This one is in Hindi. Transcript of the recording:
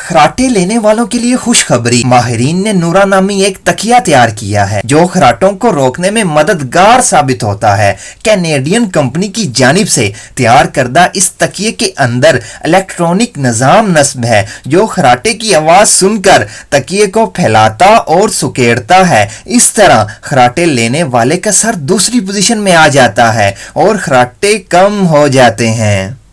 खराटे लेने वालों के लिए खुशखबरी। माहिरीन ने नूरा नामी एक तकिया तैयार किया है जो खराटों को रोकने में मददगार साबित होता है। कैनेडियन कंपनी की जानिब से तैयार करदा इस तकिए के अंदर इलेक्ट्रॉनिक निजाम नस्ब है जो खराटे की आवाज सुनकर तकिए को फैलाता और सुकेड़ता है। इस तरह खराटे लेने वाले का सर दूसरी पोजीशन में आ जाता है और खराटे कम हो जाते हैं।